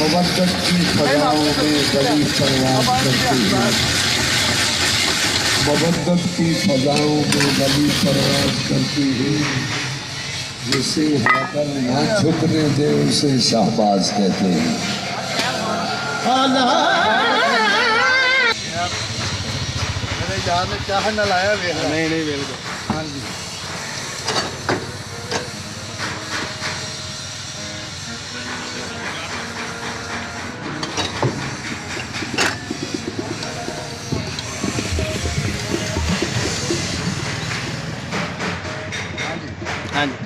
मोहब्बत की फजाओं में गली परवास करती है, मोहब्बत की फजाओं में गली परवास करती है। जिसे हाकर ना छुपने दे उसे शाहबाज कहते हैं। यार ने चाह न लाया वे नहीं नहीं बिल्कुल हाँ जी हाँ जी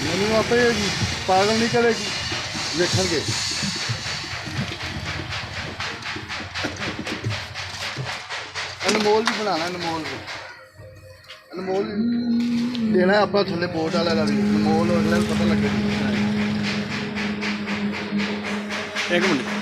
ਮੈਨੂੰ ਆਪੇ ਪਾਗਲ ਨਹੀਂ ਕਰੇਗੀ ਵੇਖਣਗੇ ਅਨਮੋਲ ਵੀ ਬਣਾਣਾ ਅਨਮੋਲ ਦੇਣਾ ਆਪਾਂ ਥੱਲੇ ਬੋਟ ਵਾਲਾ ਦਾ ਵੀ ਅਨਮੋਲ ਅਗਲੇ ਨੂੰ ਪਤਾ ਲੱਗੇ एक मिनट